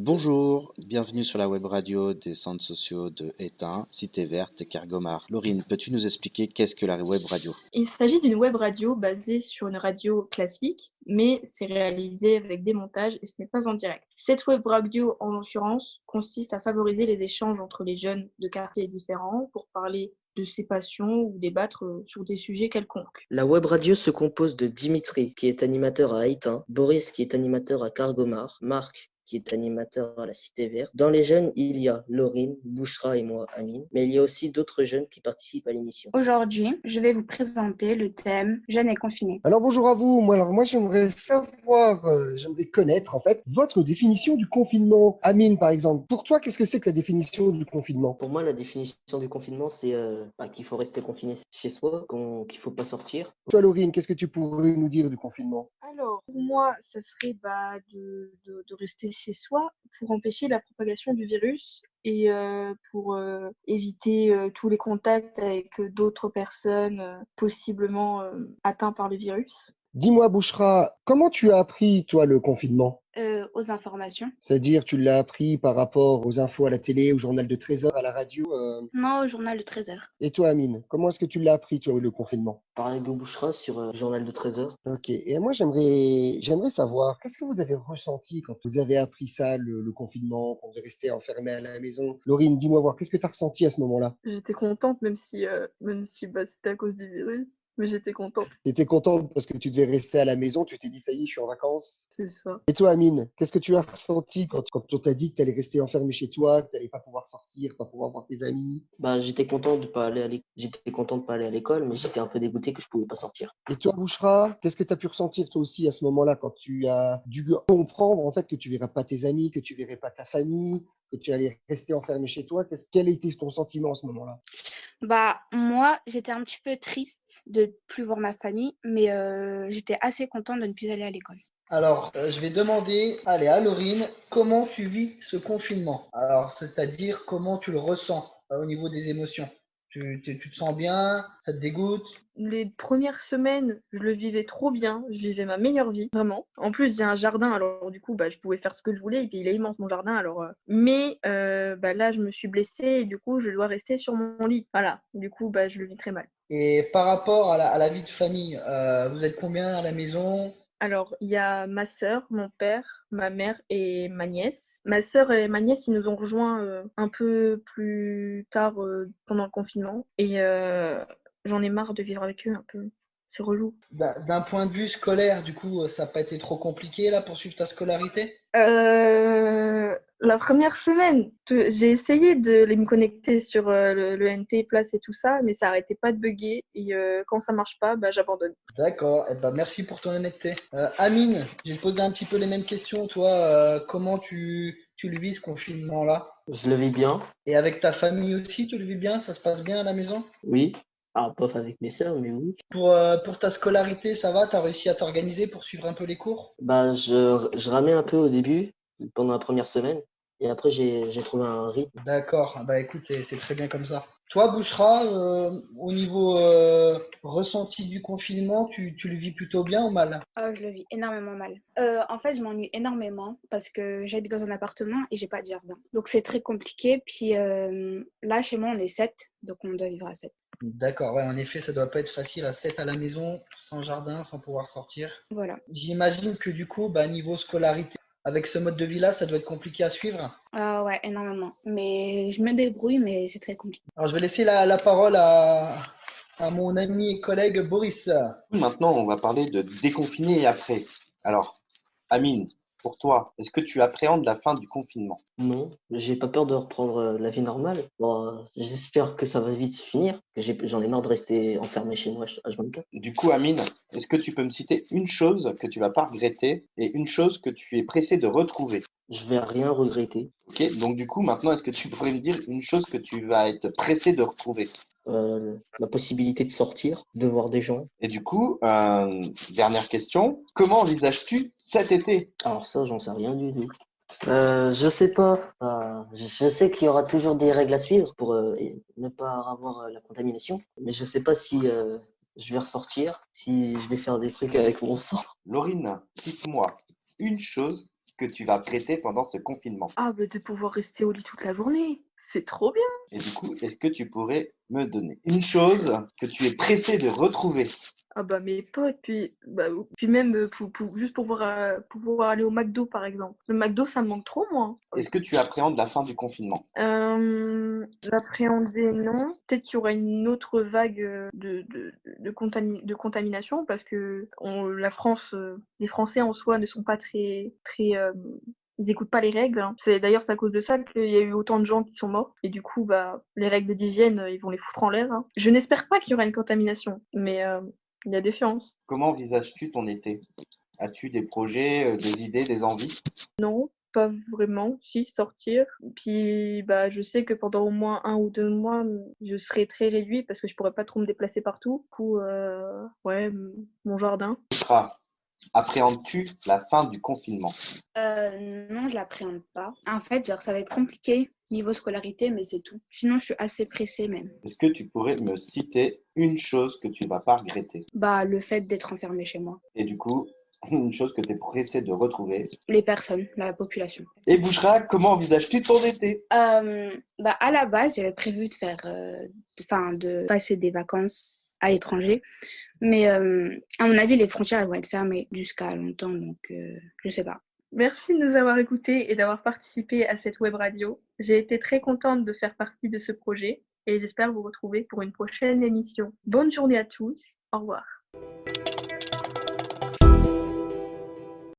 Bonjour, bienvenue sur la web radio des centres sociaux de Étain, Cité Verte et Kergomar. Laurine, peux-tu nous expliquer qu'est-ce que la web radio? Il s'agit d'une web radio basée sur une radio classique, mais c'est réalisé avec des montages et ce n'est pas en direct. Cette web radio, en l'occurrence, consiste à favoriser les échanges entre les jeunes de quartiers différents pour parler de ses passions ou débattre sur des sujets quelconques. La web radio se compose de Dimitri, qui est animateur à Haïtin, Boris, qui est animateur à Cargomar, Marc, qui est animateur à la Cité Verte. Dans les jeunes, il y a Laurine, Bouchra et moi, Amine, mais il y a aussi d'autres jeunes qui participent à l'émission. Aujourd'hui, je vais vous présenter le thème Jeunes et confinés. Alors bonjour à vous. Moi j'aimerais savoir, j'aimerais connaître en fait votre définition du confinement. Amine par exemple, pour toi qu'est-ce que c'est que la définition du confinement? Pour moi, la définition du confinement, c'est qu'il faut rester confiné chez soi, qu'il ne faut pas sortir. Toi Laurine, qu'est-ce que tu pourrais nous dire du confinement? Alors, pour moi, ça serait de rester chez soi pour empêcher la propagation du virus et pour éviter tous les contacts avec d'autres personnes possiblement atteintes par le virus. Dis-moi Bouchra, comment tu as appris toi le confinement? Aux informations. C'est-à-dire tu l'as appris par rapport aux infos à la télé, au journal de 13h, à la radio Non, au journal de 13h. Et toi Amine, comment est-ce que tu l'as appris toi le confinement? Pareil que Bouchra sur le journal de 13h. Ok, et moi j'aimerais savoir, qu'est-ce que vous avez ressenti quand vous avez appris ça, le confinement, quand vous êtes resté enfermé à la maison? Laurine, dis-moi voir, qu'est-ce que tu as ressenti à ce moment-là? J'étais contente, même si c'était à cause du virus, mais j'étais contente, Tu étais contente parce que tu devais rester à la maison, tu t'es dit ça y est, je suis en vacances. c'est ça. Et toi Amine, qu'est-ce que tu as ressenti quand on t'a dit que tu allais rester enfermé chez toi, que tu n'allais pas pouvoir sortir, pas pouvoir voir tes amis? J'étais content de pas aller à l'école, mais j'étais un peu dégoûté que je pouvais pas sortir. Et toi Bouchra, qu'est-ce que tu as pu ressentir toi aussi à ce moment-là quand tu as dû comprendre en fait que tu verrais pas tes amis, que tu verrais pas ta famille, que tu allais rester enfermé chez toi? Quel était ton sentiment à ce moment-là? Moi, j'étais un petit peu triste de plus voir ma famille, mais j'étais assez contente de ne plus aller à l'école. Alors, je vais demander, allez, à Laurine, comment tu vis ce confinement? Alors, c'est-à-dire comment tu le ressens au niveau des émotions? Tu te sens bien? Ça te dégoûte? Les premières semaines, je le vivais trop bien, je vivais ma meilleure vie, vraiment. En plus, j'ai un jardin, alors du coup, je pouvais faire ce que je voulais, et puis il est immense mon jardin, alors. Mais là, je me suis blessée, et du coup, je dois rester sur mon lit. Voilà, du coup, je le vis très mal. Et par rapport à la vie de famille, vous êtes combien à la maison? Alors, il y a ma sœur, mon père, ma mère et ma nièce. Ma sœur et ma nièce, ils nous ont rejoints un peu plus tard pendant le confinement. Et j'en ai marre de vivre avec eux un peu. C'est relou. D'un point de vue scolaire, du coup, ça n'a pas été trop compliqué là pour suivre ta scolarité? La première semaine, j'ai essayé de me connecter sur le NT Place et tout ça, mais ça arrêtait pas de bugger. Et quand ça marche pas, j'abandonne. D'accord, eh ben, merci pour ton honnêteté. Amine, je vais te poser un petit peu les mêmes questions. Toi, comment tu le vis ce confinement-là? Je le vis bien, Et avec ta famille aussi, tu le vis bien? Ça se passe bien à la maison? oui. Pas avec mes sœurs, mais oui. Pour ta scolarité, ça va? Tu as réussi à t'organiser pour suivre un peu les cours? Je ramais un peu au début, pendant la première semaine, et après j'ai trouvé un rythme. D'accord, bah écoute, c'est très bien comme ça. Toi, Bouchra, au niveau ressenti du confinement, tu le vis plutôt bien ou mal? Je le vis énormément mal. En fait, je m'ennuie énormément parce que j'habite dans un appartement et j'ai pas de jardin. Donc, c'est très compliqué. Puis là, chez moi, on est 7, donc on doit vivre à 7. D'accord, ouais, en effet, ça doit pas être facile à 7 à la maison, sans jardin, sans pouvoir sortir. Voilà. J'imagine que du coup, niveau scolarité, avec ce mode de vie-là, ça doit être compliqué à suivre. Ouais, énormément. Mais je me débrouille, mais c'est très compliqué. Alors, je vais laisser la parole à mon ami et collègue Boris. Maintenant, on va parler de déconfiner et après. Alors, Amine, pour toi, est-ce que tu appréhendes la fin du confinement? Non, j'ai pas peur de reprendre la vie normale. J'espère que ça va vite se finir, que j'en ai marre de rester enfermé chez moi H24. Du coup, Amine, est-ce que tu peux me citer une chose que tu vas pas regretter et une chose que tu es pressé de retrouver? Je vais rien regretter. Ok, donc du coup, maintenant, est-ce que tu pourrais me dire une chose que tu vas être pressé de retrouver? La possibilité de sortir, de voir des gens. Et du coup, dernière question, comment envisages-tu cet été? Alors ça, j'en sais rien du tout. Je sais pas. Je sais qu'il y aura toujours des règles à suivre pour ne pas avoir la contamination, mais je sais pas si je vais ressortir, si je vais faire des trucs avec mon sang. Laurine, cite-moi une chose que tu vas regretter pendant ce confinement? Ah, bah, de pouvoir rester au lit toute la journée. C'est trop bien. Et du coup, est-ce que tu pourrais me donner une chose que tu es pressé de retrouver? Ah bah mes potes, puis même juste pour pouvoir aller au McDo par exemple. Le McDo, ça me manque trop, moi. Est-ce que tu appréhendes la fin du confinement? L'appréhender, non. Peut-être qu'il y aura une autre vague de contamination parce que la France, les Français en soi ne sont pas très ils écoutent pas les règles, hein. D'ailleurs, c'est à cause de ça qu'il y a eu autant de gens qui sont morts. Et du coup, bah, les règles d'hygiène, ils vont les foutre en l'air, hein. Je n'espère pas qu'il y aura une contamination, mais il y a des chances. Comment envisages-tu ton été? As-tu des projets, des idées, des envies? Non, pas vraiment. Si, sortir. Puis, bah, je sais que pendant au moins 1 ou 2 mois, je serai très réduite parce que je pourrais pas trop me déplacer partout. Du coup, ouais, mon jardin. Appréhendes-tu la fin du confinement? Non, je l'appréhende pas. En fait, genre, ça va être compliqué niveau scolarité, mais c'est tout. Sinon, je suis assez pressée même. Est-ce que tu pourrais me citer une chose que tu ne vas pas regretter? Bah, le fait d'être enfermée chez moi. Et du coup, une chose que tu es pressé de retrouver? Les personnes, la population. Et Bouchra, comment envisages-tu ton été? Bah, à la base, j'avais prévu de faire, de passer des vacances à l'étranger. Mais à mon avis, les frontières elles vont être fermées jusqu'à longtemps, donc je sais pas. Merci de nous avoir écoutés et d'avoir participé à cette web radio. J'ai été très contente de faire partie de ce projet et j'espère vous retrouver pour une prochaine émission. Bonne journée à tous. Au revoir.